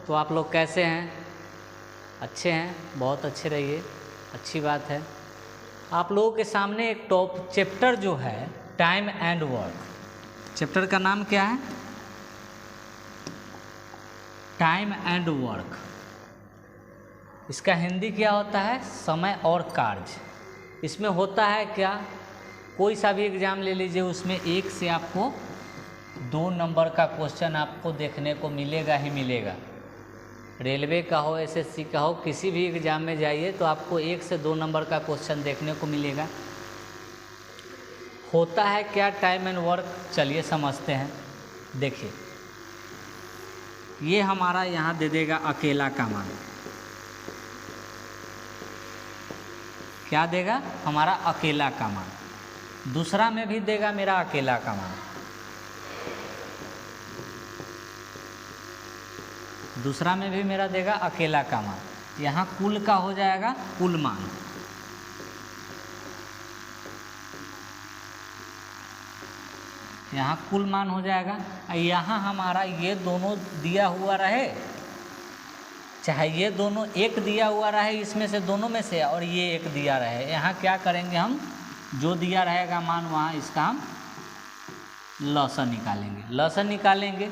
तो आप लोग कैसे हैं? अच्छे हैं, बहुत अच्छे रहिए, अच्छी बात है। आप लोगों के सामने एक चैप्टर जो है टाइम एंड वर्क, चैप्टर का नाम क्या है? Time and work. इसका हिंदी क्या होता है? समय और कार्य। इसमें होता है क्या, कोई सा भी एग्ज़ाम ले लीजिए, उसमें एक से आपको 2 नंबर का क्वेश्चन आपको देखने को मिलेगा ही मिलेगा। रेलवे का हो, एसएससी का हो, किसी भी एग्ज़ाम में जाइए तो आपको 1 से 2 नंबर का क्वेश्चन देखने को मिलेगा। होता है क्या टाइम एंड वर्क, चलिए समझते हैं। देखिए, ये हमारा यहाँ दे देगा अकेला का मान। क्या देगा? हमारा अकेला का मान। दूसरा में भी देगा मेरा अकेला का मान, दूसरा में भी मेरा देगा अकेला का मान। यहाँ कुल का हो जाएगा कुल मान। यहाँ कुल मान हो जाएगा। यहाँ हमारा ये दोनों दिया हुआ रहे, चाहे ये दोनों एक दिया हुआ रहे इसमें से दोनों में से, और ये एक दिया रहे, यहाँ क्या करेंगे हम, जो दिया रहेगा मान वहाँ इसका हम लसन निकालेंगे। लसन निकालेंगे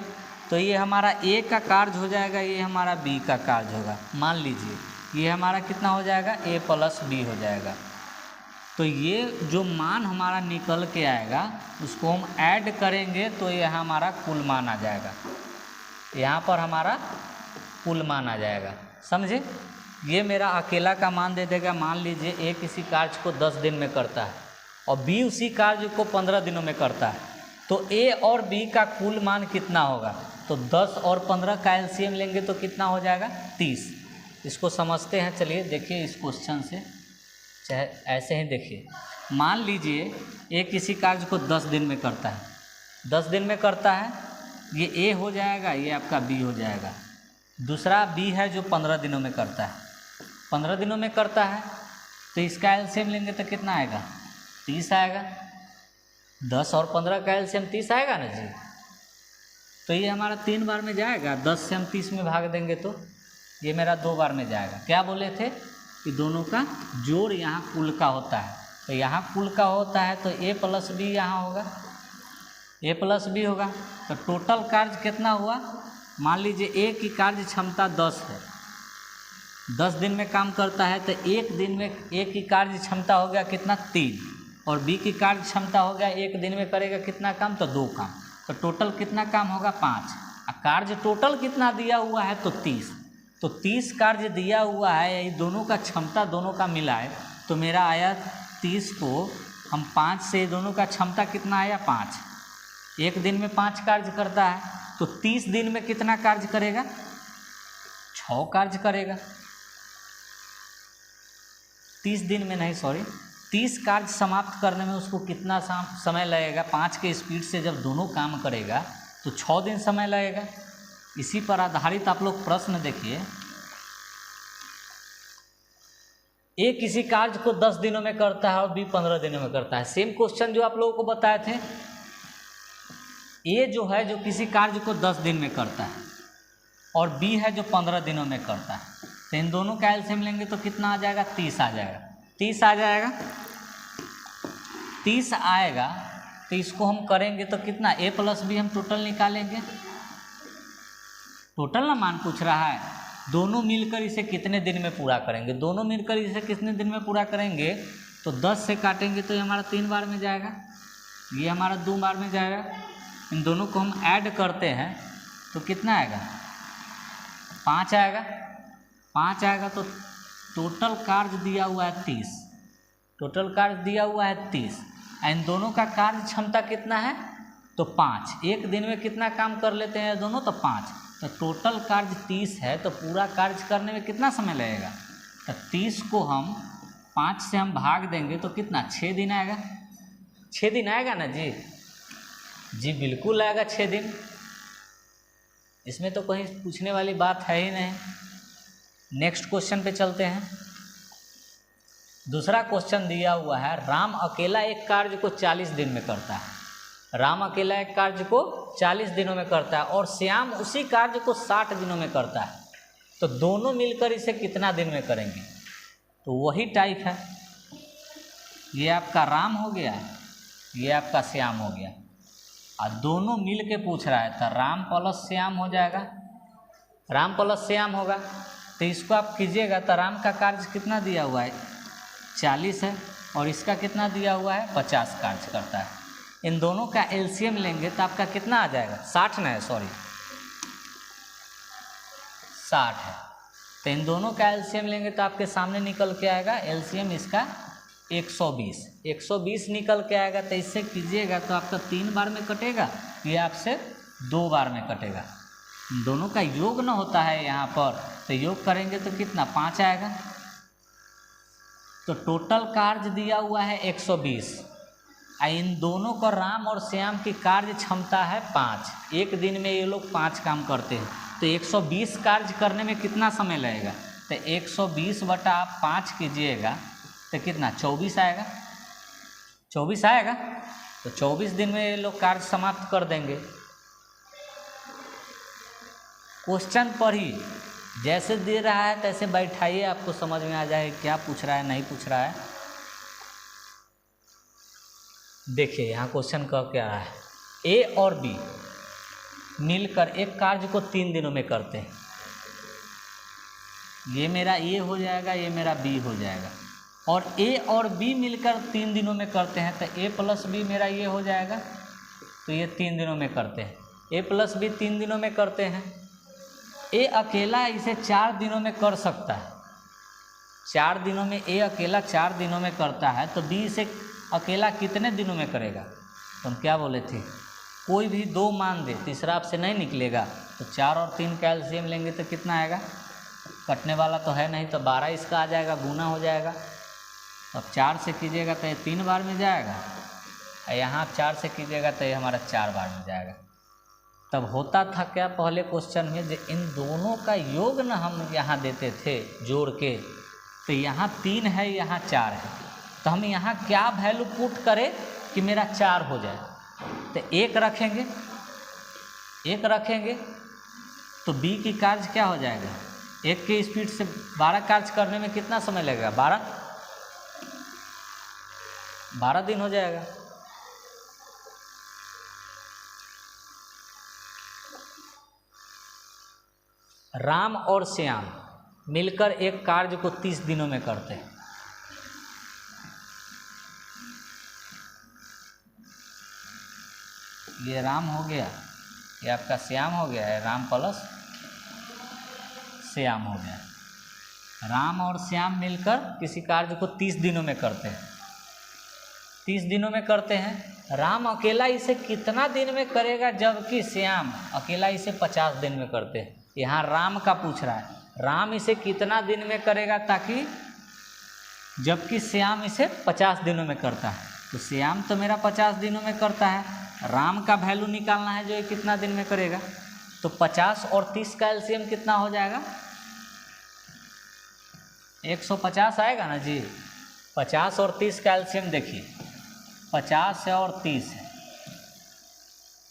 तो ये हमारा ए का कार्य हो जाएगा, ये हमारा बी का कार्य होगा। मान लीजिए ये हमारा कितना हो जाएगा, ए प्लस बी हो जाएगा। तो ये जो मान हमारा निकल के आएगा उसको हम ऐड करेंगे तो ये हमारा कुल मान आ जाएगा। यहाँ पर हमारा कुल मान आ जाएगा, समझे? ये मेरा अकेला का मान दे देगा। मान लीजिए ए किसी कार्य को 10 दिन में करता है और बी उसी कार्य को 15 दिनों में करता है, तो ए और बी का कुल मान कितना होगा? तो 10 और 15 का एलसीएम लेंगे तो कितना हो जाएगा? 30। इसको समझते हैं, चलिए देखिए इस क्वेश्चन से, चाहे ऐसे ही देखिए। मान लीजिए ए किसी कार्य को 10 दिन में करता है, 10 दिन में करता है, ये ए हो जाएगा, ये आपका बी हो जाएगा। दूसरा बी है जो 15 दिनों में करता है, 15 दिनों में करता है, तो इसका एलसीएम लेंगे तो कितना आएगा? 30 आएगा। 10 और 15 का एलसीएम 30 आएगा ना जी। तो ये हमारा 3 बार में जाएगा। 10 से हम 30 में भाग देंगे तो ये मेरा 2 बार में जाएगा। क्या बोले थे कि दोनों का जोड़ यहाँ कुल का होता है, तो यहाँ कुल का होता है तो ए प्लस बी यहाँ होगा, ए प्लस बी होगा। तो टोटल कार्य कितना हुआ? मान लीजिए ए की कार्य क्षमता 10 है, 10 दिन में काम करता है, तो एक दिन में ए की कार्य क्षमता हो गया कितना? 3, और बी की कार्य क्षमता हो गया एक दिन में करेगा कितना काम? तो 2 काम। तो टोटल कितना काम होगा? 5। कार्य टोटल कितना दिया हुआ है? तो 30। तो 30 कार्य दिया हुआ है, ये दोनों का क्षमता दोनों का मिलाए तो मेरा आया 30 को हम 5 से, दोनों का क्षमता कितना आया? 5। एक दिन में 5 कार्य करता है, तो 30 दिन में कितना कार्य करेगा? 6 कार्य करेगा। 30 दिन में नहीं, सॉरी, 30 कार्य समाप्त करने में उसको कितना समय लगेगा? 5 के स्पीड से जब दोनों काम करेगा तो 6 दिन समय लगेगा। इसी पर आधारित आप लोग प्रश्न देखिए। ए किसी कार्य को 10 दिनों में करता है और बी 15 दिनों में करता है। सेम क्वेश्चन जो आप लोगों को बताए थे, ए जो है जो किसी कार्य को 10 दिन में करता है और बी है जो 15 दिनों में करता है, तो इन दोनों का एलसीएम लेंगे तो कितना आ जाएगा? 30 आ जाएगा। 30 आ जाएगा। 30 आएगा तो इसको हम करेंगे तो कितना? ए प्लस बी हम टोटल निकालेंगे। टोटल ना मान पूछ रहा है, दोनों मिलकर इसे कितने दिन में पूरा करेंगे? दोनों मिलकर इसे कितने दिन में पूरा करेंगे? तो 10 से काटेंगे तो ये हमारा 3 बार में जाएगा, ये हमारा 2 बार में जाएगा। इन दोनों को हम ऐड करते हैं तो कितना आएगा? 5 आएगा। 5 आएगा तो टोटल कार्य दिया हुआ है 30, टोटल कार्य दिया हुआ है 30। इन दोनों का कार्य क्षमता कितना है? तो 5। एक दिन में कितना काम कर लेते हैं दोनों? तो 5। तो टोटल कार्य 30 है, तो पूरा कार्य करने में कितना समय लगेगा? तो 30 को हम 5 से हम भाग देंगे तो कितना? 6 दिन आएगा। 6 दिन आएगा ना जी? जी बिल्कुल आएगा 6 दिन। इसमें तो कहीं पूछने वाली बात है ही नहीं। नेक्स्ट क्वेश्चन पे चलते हैं। दूसरा क्वेश्चन दिया हुआ है, राम अकेला एक कार्य को 40 दिन में करता है। राम अकेला एक कार्य को 40 दिनों में करता है और श्याम उसी कार्य को 60 दिनों में करता है। तो दोनों मिलकर इसे कितना दिन में करेंगे। तो वही टाइप है, ये आपका राम हो गया, ये आपका श्याम हो गया, और दोनों मिल के पूछ रहा है, तो राम प्लस श्याम हो जाएगा, राम प्लस श्याम होगा। तो इसको आप कीजिएगा तो राम का कार्य कितना दिया हुआ है 40 है, और इसका कितना दिया हुआ है 50 कार्य करता है। इन दोनों का एलसीएम लेंगे तो आपका कितना आ जाएगा 60 ना है, सॉरी 60 है। तो इन दोनों का एलसीएम लेंगे तो आपके सामने निकल के आएगा एलसीएम इसका 120 निकल के आएगा। तो इससे कीजिएगा तो आपका 3 बार में कटेगा, ये आपसे 2 बार में कटेगा। दोनों का योग न होता है यहाँ पर, तो योग करेंगे तो कितना 5 आएगा। तो टोटल कार्य दिया हुआ है 120, इन दोनों को राम और श्याम की कार्य क्षमता है 5। एक दिन में ये लोग 5 काम करते हैं, तो 120 कार्य करने में कितना समय लगेगा। तो 120 बटा आप 5 कीजिएगा तो कितना 24 आएगा, 24 आएगा। तो 24 दिन में ये लोग कार्य समाप्त कर देंगे। क्वेश्चन पढ़िए, जैसे दे रहा है तैसे बैठाइए, आपको समझ में आ जाए क्या पूछ रहा है नहीं पूछ रहा है। देखिए यहाँ क्वेश्चन कह क्या रहा है, ए और बी मिलकर एक कार्य को 3 दिनों में करते हैं। ये मेरा ए हो जाएगा, ये मेरा बी हो जाएगा, और ए और बी मिलकर 3 दिनों में करते हैं। तो ए प्लस बी मेरा ये हो जाएगा, तो ये 3 दिनों में करते हैं। ए प्लस बी 3 दिनों में करते हैं। ए अकेला इसे 4 दिनों में कर सकता है, 4 दिनों में ए अकेला 4 दिनों में करता है, तो बी इसे अकेला कितने दिनों में करेगा। तो हम क्या बोले थे, कोई भी 2 मान दे, तीसरा आपसे नहीं निकलेगा। तो 4 और 3 का एलसीएम लेंगे तो कितना आएगा, कटने वाला तो है नहीं, तो 12 इसका आ जाएगा, गुना हो जाएगा। तो अब 4 से कीजिएगा तो ये 3 बार में जाएगा, और यहाँ 4 से कीजिएगा तो ये हमारा 4 बार में जाएगा। तब होता था क्या पहले क्वेश्चन में, जो इन दोनों का योग न हम यहाँ देते थे जोड़ के, तो यहाँ 3 है यहाँ 4 है, तो हम यहाँ क्या वैल्यू पुट करें कि मेरा 4 हो जाए। तो 1 रखेंगे, 1 रखेंगे तो बी की कार्य क्या हो जाएगा, 1 के स्पीड से 12 कार्य करने में कितना समय लगेगा, 12 दिन हो जाएगा। राम और श्याम मिलकर एक कार्य को 30 दिनों में करते हैं। ये राम हो गया, ये आपका श्याम हो गया है, राम प्लस श्याम हो गया। राम और श्याम मिलकर किसी कार्य को 30 दिनों में करते हैं, 30 दिनों में करते हैं। राम अकेला इसे कितना दिन में करेगा, जबकि श्याम अकेला इसे 50 दिन में करते हैं। यहाँ राम का पूछ रहा है, राम इसे कितना दिन में करेगा, ताकि जबकि श्याम इसे 50 दिनों में करता है। तो श्याम तो मेरा 50 दिनों में करता है, राम का वैल्यू निकालना है जो ये कितना दिन में करेगा। तो 50 और 30 का एलसीएम कितना हो जाएगा, 150 आएगा ना जी। 50 और 30 का एलसीएम देखिए, 50 है और 30 है,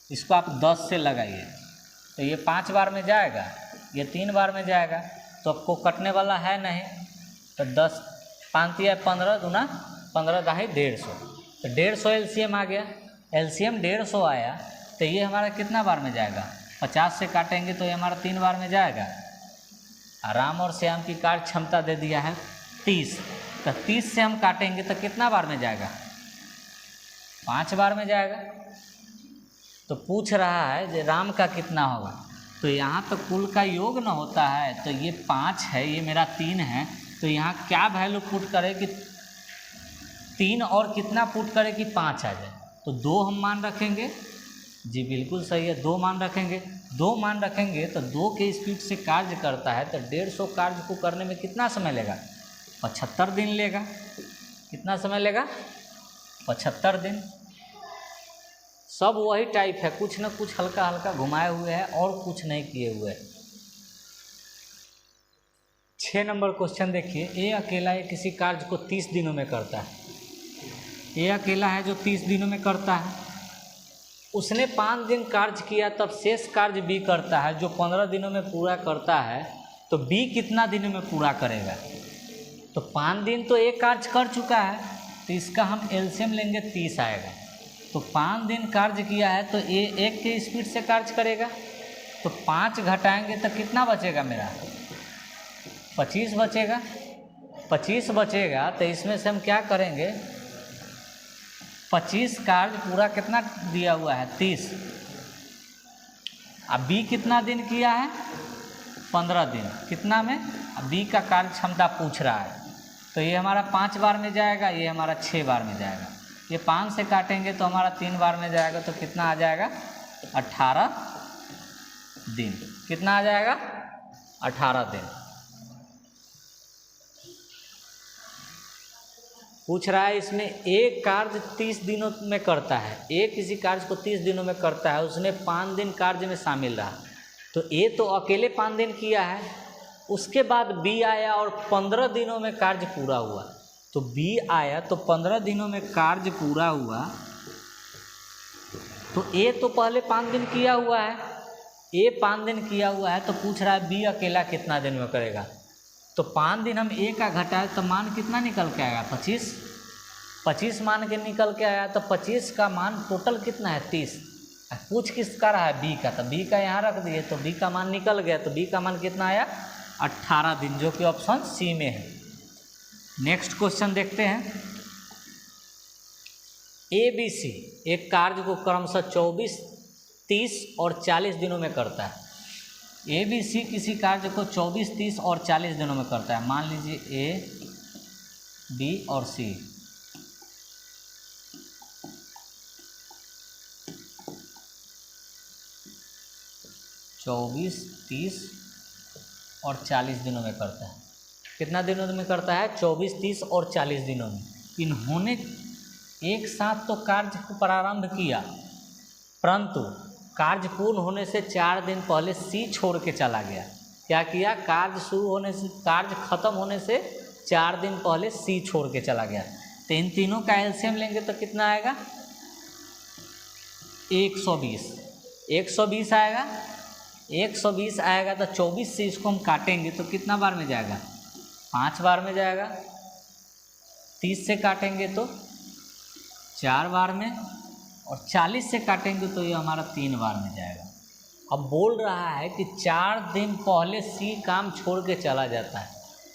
इसको आप 10 से लगाइए तो ये 5 बार में जाएगा, ये 3 बार में जाएगा, तो आपको कटने वाला है नहीं। तो 10 5 या 15 दूना 15 दहाई 150, तो 150 एलसीएम आ गया। एलसीएम 150 आया तो ये हमारा कितना बार में जाएगा, 50 से काटेंगे तो ये हमारा 3 बार में जाएगा। राम और श्याम की कार्य क्षमता दे दिया है 30, तो 30 से हम काटेंगे तो कितना बार में जाएगा, 5 बार में जाएगा। तो पूछ रहा है कि राम का कितना होगा, तो यहाँ तो कुल का योग न होता है, तो ये 5 है, ये मेरा 3 है, तो यहाँ क्या वैल्यू पुट करें कि 3 और कितना पुट करें कि 5 आ जाए। तो 2 हम मान रखेंगे जी, बिल्कुल सही है, 2 मान रखेंगे। 2 मान रखेंगे तो 2 के स्पीड से कार्य करता है, तो 150 कार्य को करने में कितना समय लेगा, 75 दिन लेगा। कितना समय लेगा, 75 दिन। सब वही टाइप है, कुछ ना कुछ हल्का हल्का घुमाए हुए हैं और कुछ नहीं किए हुए। 6 नंबर क्वेश्चन देखिए, ए अकेला ये किसी कार्य को 30 दिनों में करता है। ए अकेला है जो 30 दिनों में करता है, उसने 5 दिन कार्य किया, तब शेष कार्य बी करता है जो 15 दिनों में पूरा करता है। तो तो बी कितना दिन में पूरा करेगा? तो 5 दिन तो एक कार्य कर चुका है, तो इसका हम एलसीएम लेंगे 30 आएगा। तो 5 दिन कार्य किया है तो ये 1 के स्पीड से कार्य करेगा, तो 5 घटाएंगे तो कितना बचेगा मेरा? 25 बचेगा। 25 बचेगा तो इसमें से हम क्या करेंगे, 25 कार्य पूरा कितना दिया हुआ है? 30। अब बी कितना दिन किया है? 15 दिन। कितना में? अब बी का कार्य क्षमता पूछ रहा है, तो ये हमारा 5 बार में जाएगा, ये हमारा 6 बार में जाएगा। ये 5 से काटेंगे तो हमारा 3 बार में जाएगा, तो कितना आ जाएगा? 18 दिन। कितना आ जाएगा? 18 दिन। पूछ रहा है इसमें एक कार्य 30 दिनों में करता है, एक किसी कार्य को 30 दिनों में करता है, उसने 5 दिन कार्य में शामिल रहा, तो ए तो अकेले 5 दिन किया है, उसके बाद बी आया और 15 दिनों में कार्य पूरा हुआ। तो बी आया तो 15 दिनों में कार्य पूरा हुआ, तो ए तो पहले 5 दिन किया हुआ है, ए 5 दिन किया हुआ है, तो पूछ रहा है बी अकेला कितना दिन में करेगा। तो 5 दिन हम ए का घटाए तो मान कितना निकल के आएगा? 25। 25 मान के निकल के आया, तो 25 का मान टोटल कितना है? 30। पूछ किसका रहा है? बी का, तो बी का यहाँ रख दिए, तो बी का मान निकल गया। तो बी का मान कितना आया? 18 दिन, जो कि ऑप्शन सी में है। नेक्स्ट क्वेश्चन देखते हैं। ए बी सी एक कार्य को क्रमशः 24, 30 और 40 दिनों में करता है। ए बी सी किसी कार्य को 24, 30 और 40 दिनों में करता है। मान लीजिए ए, बी और सी। चौबीस, 30 और 40 दिनों में करता है। कितना दिनों में करता है? 24, 30 और 40 दिनों में। इन्होंने एक साथ तो कार्य को प्रारंभ किया, परंतु कार्य पूर्ण होने से 4 दिन पहले सी छोड़ के चला गया। क्या किया? कार्य शुरू होने से, कार्य खत्म होने से 4 दिन पहले सी छोड़ के चला गया। तो इन तीनों का एलसीएम लेंगे तो कितना आएगा? 120। 120 आएगा। 120 आएगा तो 24 से इसको हम काटेंगे तो कितना बार में जाएगा? 5 बार में जाएगा। 30 से काटेंगे तो 4 बार में, और 40 से काटेंगे तो ये हमारा 3 बार में जाएगा। अब बोल रहा है कि 4 दिन पहले सी काम छोड़ के चला जाता है।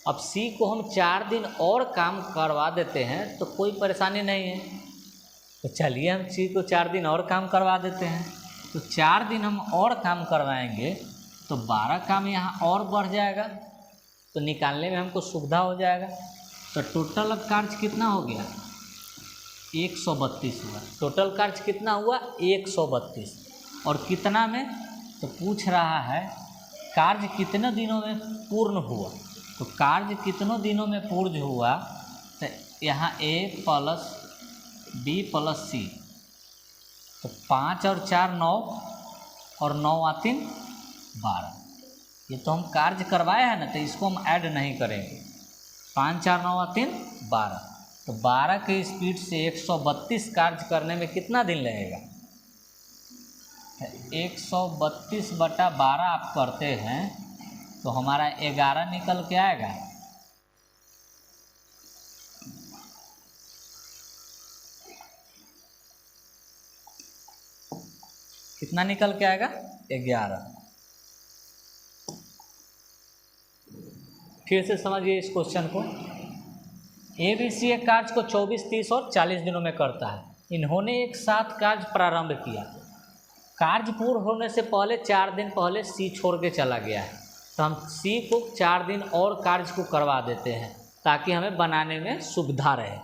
अब सी को हम 4 दिन और काम करवा देते हैं तो कोई परेशानी नहीं है, तो चलिए हम सी को 4 दिन और काम करवा देते हैं। तो 4 दिन हम और काम करवाएंगे तो 12 काम यहाँ और बढ़ जाएगा, तो निकालने में हमको सुविधा हो जाएगा। तो टोटल कार्य कितना हो गया? 132 हुआ। टोटल कार्य कितना हुआ? 132। और कितना में? तो पूछ रहा है कार्य कितने दिनों में पूर्ण हुआ। तो कार्य कितनों दिनों में पूर्ण हुआ? तो यहाँ ए प्लस बी प्लस सी, तो 5 और 4 9, और 9 आ 3 12। ये तो हम कार्य करवाए हैं ना, तो इसको हम ऐड नहीं करेंगे। 5 4 9 आ 3 12, तो 12 के स्पीड से 132 कार्य करने में कितना दिन लगेगा? 132/12 आप करते हैं तो हमारा 11 निकल के आएगा। कितना निकल के आएगा? 11। फिर से समझिए इस क्वेश्चन को। ए बी सी एक कार्य को 24, 30 और 40 दिनों में करता है। इन्होंने एक साथ कार्य प्रारंभ किया, कार्य पूर्ण होने से पहले 4 दिन पहले सी छोड़ के चला गया है, तो हम सी को 4 दिन और कार्य को करवा देते हैं ताकि हमें बनाने में सुविधा रहे।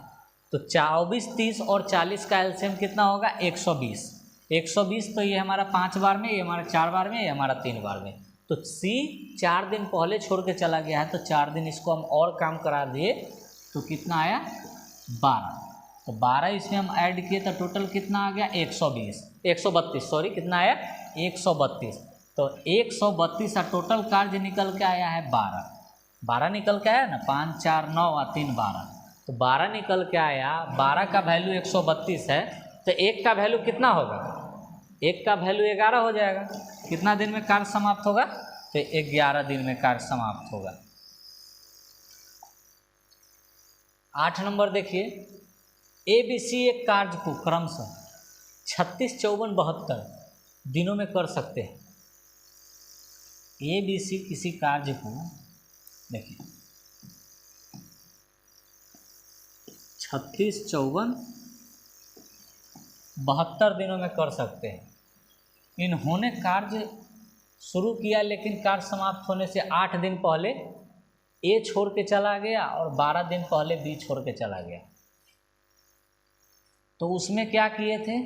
तो 24, 30 और 40 का एलसीएम कितना होगा? 120। 120 तो ये हमारा 5 बार में, ये हमारा 4 बार में, ये हमारा 3 बार में। तो सी 4 दिन पहले छोड़ के चला गया है, तो 4 दिन इसको हम और काम करा दिए तो कितना आया? 12। तो 12 इसमें हम ऐड किए तो टोटल कितना आ गया? 132 सॉरी, कितना आया? 132। तो 132 का टोटल कार्य निकल के आया है 12 निकल के आया ना। 5 4 9 और 3 12, तो 12 निकल के आया। 12 का वैल्यू 132 है, तो 1 का वैल्यू कितना होगा? 1 का वैल्यू 11 हो जाएगा। कितना दिन में कार्य समाप्त होगा? तो 11 दिन में कार्य समाप्त होगा। 8 नंबर देखिए, ABC एक कार्य को क्रमशः 36, 54, 72 दिनों में कर सकते हैं। ABC किसी कार्य को देखिए 36, 54, 72 दिनों में कर सकते हैं। इन्होंने कार्य शुरू किया लेकिन कार्य समाप्त होने से 8 दिन पहले A छोड़ के चला गया और 12 दिन पहले B छोड़ के चला गया। तो उसमें क्या किए थे,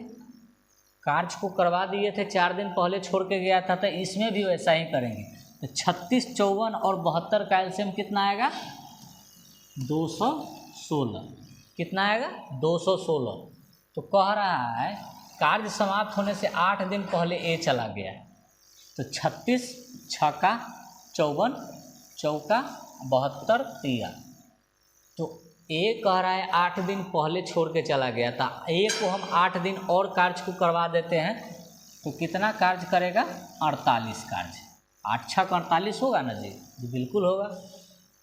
कार्य को करवा दिए थे, 4 दिन पहले छोड़ के गया था, तो इसमें भी वैसा ही करेंगे। तो 36, 54 और 72 का एलसीएम कितना आएगा? 216। कितना आएगा? 216। तो कह रहा है कार्य समाप्त होने से 8 दिन पहले ए चला गया, तो 36 छक्का 54 चौका 72 तिया, तो ए कह रहा है 8 दिन पहले छोड़ के चला गया था। ए को हम 8 दिन और कार्य को करवा देते हैं, तो कितना कार्य करेगा? 48 कार्य। 8 छक 48 होगा ना जी? बिल्कुल होगा।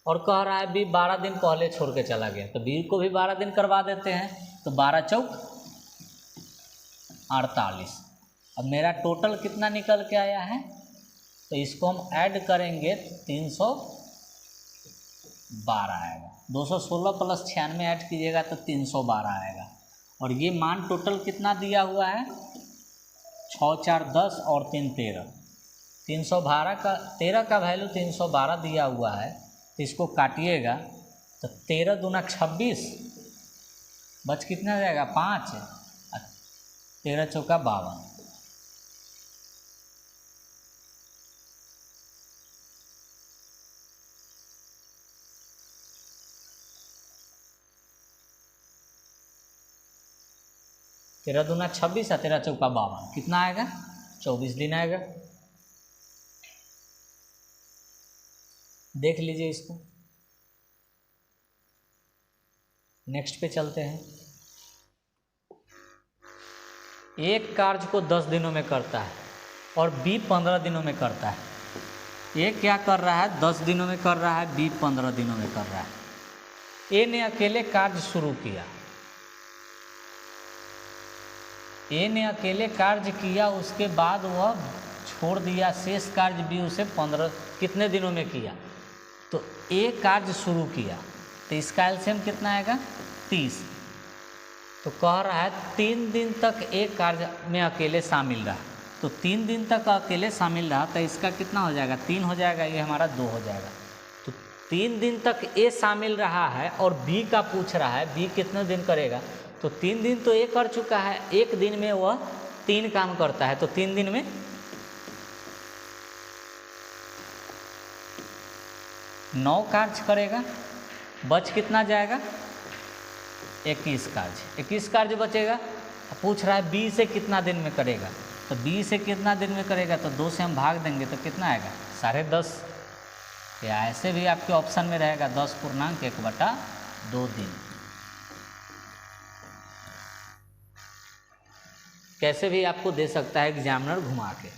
और कह रहा है बी 12 दिन पहले छोड़ के चला गया, तो बी को भी 12 दिन करवा देते हैं, तो 12 चौक 48। अब मेरा टोटल कितना निकल के आया है? तो इसको हम ऐड करेंगे 312 आएगा। 216 प्लस 96 ऐड कीजिएगा तो 312 आएगा। और ये मान टोटल कितना दिया हुआ है? 6, 4, 10 और 3, 13। 312 का 13 का वैल्यू 312 दिया हुआ है, तो इसको काटिएगा तो 13 दूना 26, बच कितना जाएगा? 5, 13 चौका 52। तेरह दूना 26 और 13 चौका 52, कितना आएगा? 24 दिन आएगा। देख लीजिए इसको। नेक्स्ट पे चलते हैं। एक कार्य को 10 दिनों में करता है और बी 15 दिनों में करता है। ए क्या कर रहा है? 10 दिनों में कर रहा है, बी 15 दिनों में कर रहा है। ए ने अकेले कार्य शुरू किया, ए ने अकेले कार्य किया, उसके बाद वह छोड़ दिया, शेष कार्य भी उसे 15 कितने दिनों में किया? तो ए कार्य शुरू किया, तो इसका एलसीएम कितना आएगा? 30। तो कह रहा है 3 दिन तक एक कार्य में अकेले शामिल रहा, तो 3 दिन तक अकेले शामिल रहा, तो इसका कितना हो जाएगा? 3 हो जाएगा, ये हमारा 2 हो जाएगा। तो 3 दिन तक ए शामिल रहा है और बी का पूछ रहा है, बी कितने दिन करेगा? तो 3 दिन तो ए कर चुका है, एक दिन में वह 3 काम करता है, तो 3 दिन में 9 कार्य करेगा, बच कितना जाएगा? 21 कार्य। 21 कार्य बचेगा। पूछ रहा है बी से कितना दिन में करेगा, तो बी से कितना दिन में करेगा? तो 2 से हम भाग देंगे तो कितना आएगा? 10.5। या ऐसे भी आपके ऑप्शन में रहेगा 10.1/2 दिन। कैसे भी आपको दे सकता है एग्जामिनर घुमा के।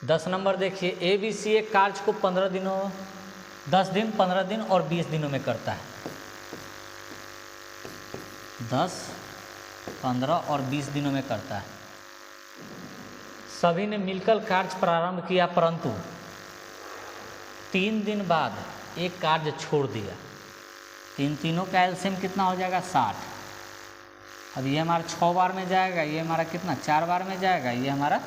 दस नंबर देखिए, ABC एक कार्य को 15 दिनों 10 दिन, 15 दिन और 20 दिनों में करता है। 10, 15 और 20 दिनों में करता है। सभी ने मिलकर कार्य प्रारंभ किया, परंतु 3 दिन बाद एक कार्य छोड़ दिया। तीनों का एलसीएम कितना हो जाएगा? 60। अब ये हमारा 6 बार में जाएगा, ये हमारा कितना 4 बार में जाएगा, ये हमारा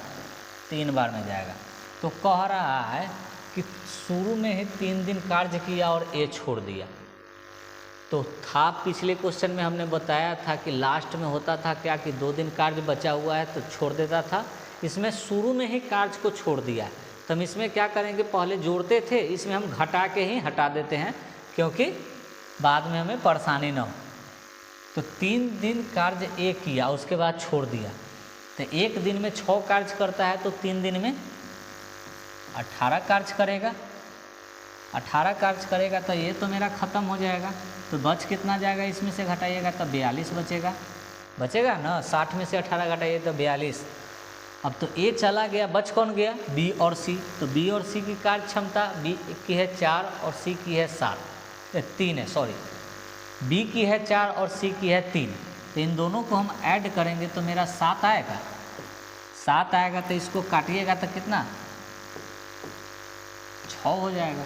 3 बार में जाएगा। तो कह रहा है कि शुरू में ही 3 दिन कार्य किया और ए छोड़ दिया। तो था पिछले क्वेश्चन में हमने बताया था कि लास्ट में होता था क्या कि 2 दिन कार्य बचा हुआ है तो छोड़ देता था। इसमें शुरू में ही कार्य को छोड़ दिया है, तो हम इसमें क्या करेंगे? पहले जोड़ते थे, इसमें हम घटा के ही हटा देते हैं, क्योंकि बाद में हमें परेशानी ना हो। तो 3 दिन कार्य ए किया, उसके बाद छोड़ दिया, तो एक दिन में 6 कार्य करता है, तो 3 दिन में 18 कार्य करेगा। 18 कार्य करेगा तो ये तो मेरा ख़त्म हो जाएगा। तो बच कितना जाएगा? इसमें से घटाइएगा तो 42 बचेगा ना। 60 में से 18 घटाइए तो 42। अब तो ए चला गया, बच कौन गया? बी और सी। तो बी और सी की कार्य क्षमता बी की है 4 और सी की है 3 है, सॉरी, बी की है 4 और सी की है 3। तो इन दोनों को हम ऐड करेंगे तो मेरा 7 आएगा। 7 आएगा तो इसको काटिएगा तो कितना? 6 हो जाएगा।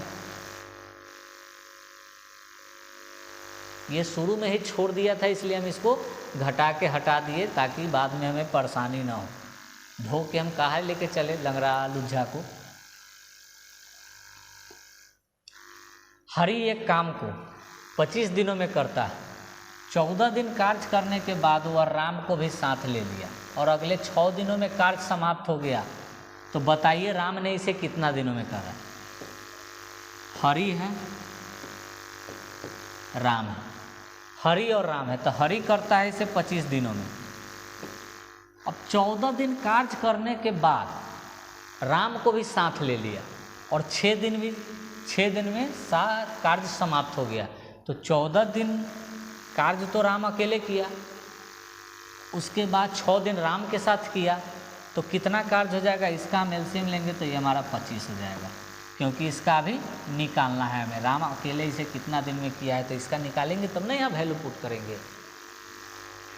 ये शुरू में ही छोड़ दिया था, इसलिए हम इसको घटा के हटा दिए ताकि बाद में हमें परेशानी ना हो। धो के हम कहाँ लेके चले लंगड़ा लुझा को। हरि एक काम को 25 दिनों में करता है। 14 दिन कार्य करने के बाद वह राम को भी साथ ले लिया और अगले 6 दिनों में कार्य समाप्त हो गया। तो बताइए राम ने इसे कितना दिनों में करा? हरि है, राम है, हरि और राम है, तो हरि करता है इसे 25 दिनों में। अब 14 दिन कार्य करने के बाद राम को भी साथ ले लिया और 6 दिन में कार्य समाप्त हो गया। तो 14 दिन कार्य तो राम अकेले किया, उसके बाद 6 दिन राम के साथ किया, तो कितना कार्य हो जाएगा? इसका हम एलसीएम लेंगे तो ये हमारा 25 हो जाएगा, क्योंकि इसका अभी निकालना है हमें। राम अकेले इसे कितना दिन में किया है तो इसका निकालेंगे तब ना यहाँ वैल्यू पुट करेंगे।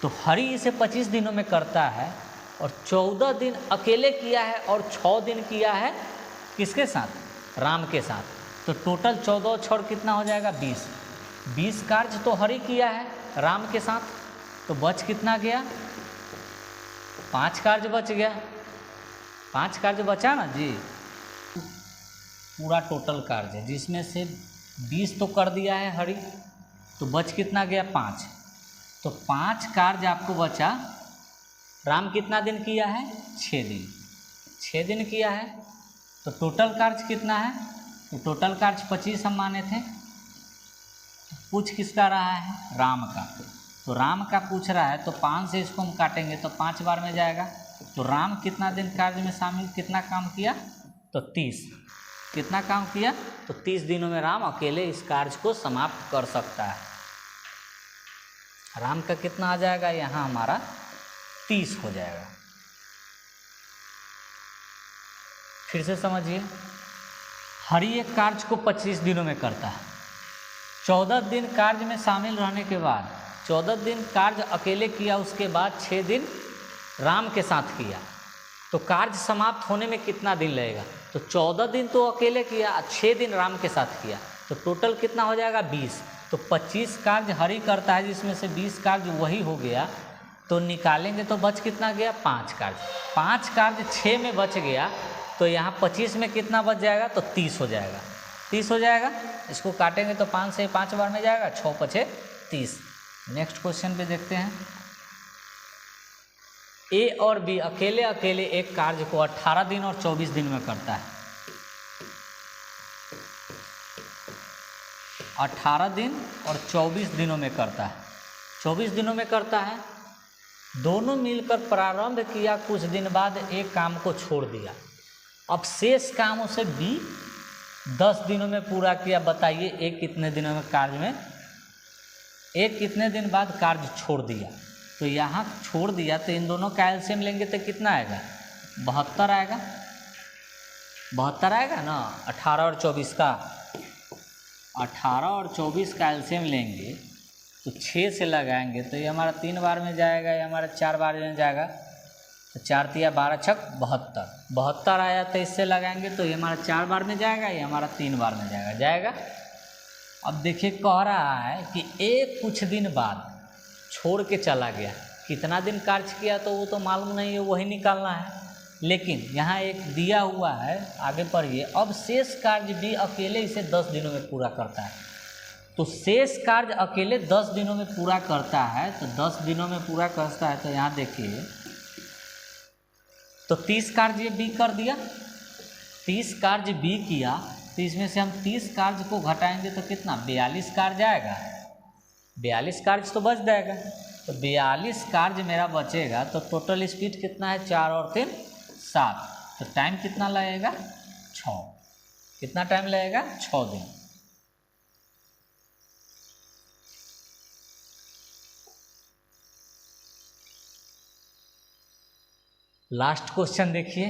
तो हरि इसे 25 दिनों में करता है और 14 दिन अकेले किया है और 6 दिन किया है किसके साथ? राम के साथ। तो टोटल 14 और 6 कितना हो जाएगा? 20 कार्य तो हरि किया है राम के साथ, तो बच कितना गया? 5 कार्य बच गया। 5 कार्य बचा ना जी, पूरा टोटल कार्य जिसमें से 20 तो कर दिया है हरि, तो बच कितना गया? 5। तो 5 कार्य आपको बचा। राम कितना दिन किया है? 6 दिन। 6 दिन किया है तो टोटल कार्य कितना है? तो टोटल कार्य 25 हम माने थे। तो पूछ किसका रहा है? राम का। तो राम का पूछ रहा है तो 5 से इसको हम काटेंगे तो 5 बार में जाएगा। तो राम कितना दिन कार्य में शामिल, कितना काम किया? तो 30। कितना काम किया? तो 30 दिनों में राम अकेले इस कार्य को समाप्त कर सकता है। राम का कितना आ जाएगा? यहाँ हमारा 30 हो जाएगा। फिर से समझिए, हरि एक कार्य को 25 दिनों में करता है। 14 दिन कार्य में शामिल रहने के बाद 14 दिन कार्य अकेले किया, उसके बाद 6 दिन राम के साथ किया, तो कार्य समाप्त होने में कितना दिन लगेगा? तो 14 दिन तो अकेले किया, 6 दिन राम के साथ किया, तो टोटल कितना हो जाएगा? 20। तो 25 कार्य हरि करता है जिसमें से 20 कार्य वही हो गया, तो निकालेंगे तो बच कितना गया? 5 कार्य। 5 कार्य 6 में बच गया, तो यहाँ 25 में कितना बच जाएगा? तो 30 हो जाएगा। 30 हो जाएगा। इसको काटेंगे तो 5 से 5 बार में जाएगा, 6 पचे 30। नेक्स्ट क्वेश्चन पे देखते हैं। ए और बी अकेले अकेले एक कार्य को 18 दिन और 24 दिन में करता है। 18 दिन और 24 दिनों में करता है। 24 दिनों में करता है। दोनों मिलकर प्रारंभ किया, कुछ दिन बाद एक काम को छोड़ दिया। अब शेष काम उसे बी 10 दिनों में पूरा किया। बताइए एक कितने दिनों में कार्य में, एक कितने दिन बाद कार्य छोड़ दिया? तो यहाँ छोड़ दिया तो इन दोनों का एलसीएम लेंगे तो कितना आएगा? 72 आएगा। 72 आएगा ना। 18 और 24 का, 18 और 24 का एलसीएम लेंगे तो 6 से लगाएंगे तो ये हमारा 3 बार में जाएगा, ये हमारा 4 बार में जाएगा। तो 4 तिया 12 छक 72, 72 आया तो इससे लगाएंगे तो ये हमारा 4 बार में जाएगा, ये हमारा 3 बार में जाएगा। अब देखिए कह रहा है कि एक कुछ दिन बाद छोड़ के चला गया। कितना दिन कार्य किया तो वो तो मालूम नहीं है, वही निकालना है। लेकिन यहाँ एक दिया हुआ है, आगे पढ़िए। अब शेष कार्य भी अकेले इसे 10 दिनों में पूरा करता है। तो शेष कार्य अकेले 10 दिनों में पूरा करता है, तो 10 दिनों में पूरा करता है। तो यहाँ देखिए तो 30 कार्य बी कर दिया, 30 कार्य बी किया, तो इसमें से हम 30 कार्य को घटाएंगे तो कितना? 42 कार्य आएगा। 42 कार्य तो बच जाएगा। तो 42 कार्य मेरा बचेगा। तो टोटल स्पीड कितना है? 4 और 3 7। तो टाइम कितना लगेगा? 6। कितना टाइम लगेगा? 6 दिन। लास्ट क्वेश्चन देखिए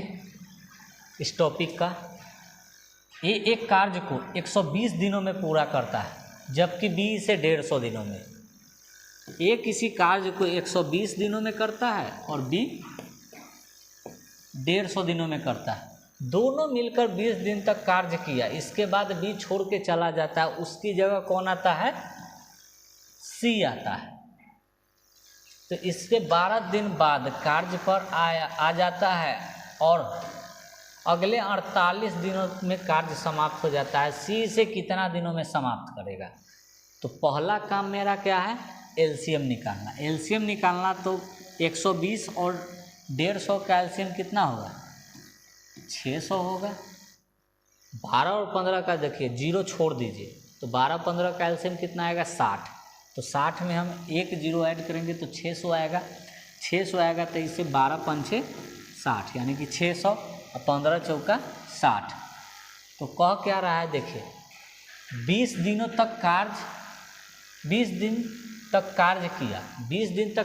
इस टॉपिक का। ए एक कार्य को 120 दिनों में पूरा करता है जबकि बी इसे 150 दिनों में। ए किसी कार्य को 120 दिनों में करता है और बी 150 दिनों में करता है। दोनों मिलकर 20 दिन तक कार्य किया, इसके बाद बी छोड़ के चला जाता है, उसकी जगह कौन आता है? सी आता है। तो इसके 12 दिन बाद कार्य पर आ जाता है और अगले 48 दिनों में कार्य समाप्त हो जाता है। सी इसे कितना दिनों में समाप्त करेगा? तो पहला काम मेरा क्या है? एलसीएम निकालना। एलसीएम निकालना तो 120 और 150 का एलसीएम कितना होगा? 600 होगा। 12 और 15 का देखिए, जीरो छोड़ दीजिए, तो 12-15 का एलसीएम कितना आएगा? 60। तो 60 में हम एक जीरो ऐड करेंगे तो 600 आएगा। 600 आएगा तो इसे 12×5 = 60, यानी कि 600 और 15×4 = 60। तो कह क्या रहा है देखिए, 20 दिन तक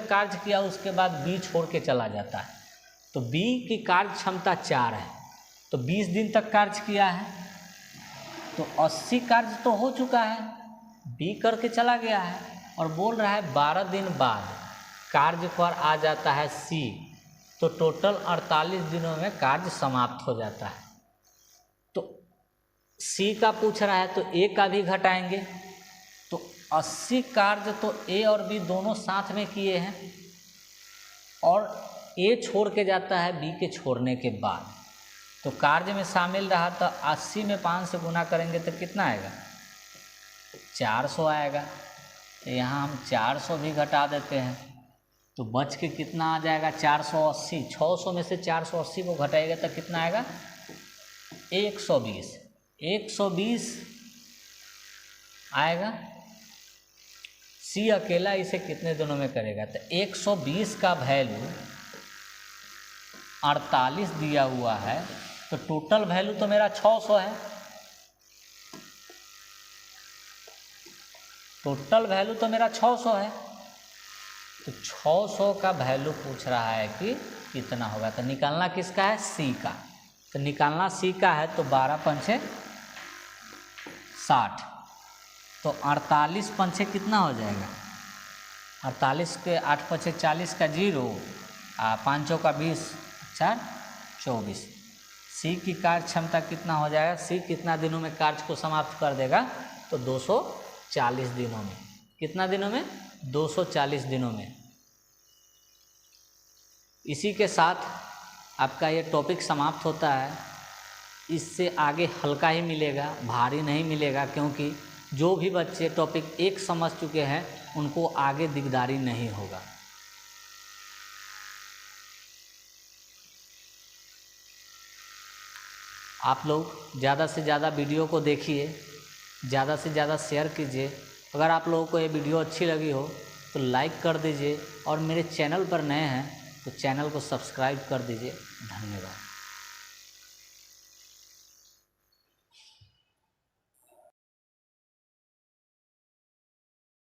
कार्य किया, उसके बाद बी छोड़ के चला जाता है। तो बी की कार्य क्षमता 4 है, तो 20 दिन तक कार्य किया है तो 80 कार्य तो हो चुका है, बी करके चला गया है और बोल रहा है 12 दिन बाद कार्य पर आ जाता है सी, तो टोटल 48 दिनों में कार्य समाप्त हो जाता है। तो सी का पूछ रहा है तो ए का भी घटाएंगे, तो 80 कार्य तो ए और बी दोनों साथ में किए हैं और ए छोड़ के जाता है बी के छोड़ने के बाद, तो कार्य में शामिल रहा। तो 80 में 5 से गुना करेंगे तो कितना आएगा? 400 आएगा। तो यहाँ हम 400 भी घटा देते हैं तो बच के कितना आ जाएगा? 480। 600 में से 480 को घटाएगा तो कितना आएगा? 120। 120 आएगा। सी अकेला इसे कितने दिनों में करेगा? तो 120 का वैल्यू 48 दिया हुआ है, तो टोटल वैल्यू तो मेरा 600 है। टोटल वैल्यू तो मेरा 600 है, तो 600 का वैल्यू पूछ रहा है कि कितना होगा। तो निकालना किसका है? सी का। तो निकालना सी का है तो 12×5 = 60, तो 48×5 कितना हो जाएगा? 48 के 8×5 = 40 का 0, 5 का 20, 4 24। सी की कार्य क्षमता कितना हो जाएगा? सी कितना दिनों में कार्य को समाप्त कर देगा? तो 240 दिनों में। कितना दिनों में? 240 दिनों में। इसी के साथ आपका ये टॉपिक समाप्त होता है। इससे आगे हल्का ही मिलेगा, भारी नहीं मिलेगा, क्योंकि जो भी बच्चे टॉपिक 1 समझ चुके हैं उनको आगे दिकदारी नहीं होगा। आप लोग ज़्यादा से ज़्यादा वीडियो को देखिए, ज़्यादा से ज़्यादा शेयर कीजिए। अगर आप लोगों को ये वीडियो अच्छी लगी हो तो लाइक कर दीजिए और मेरे चैनल पर नए हैं तो चैनल को सब्सक्राइब कर दीजिए। धन्यवाद।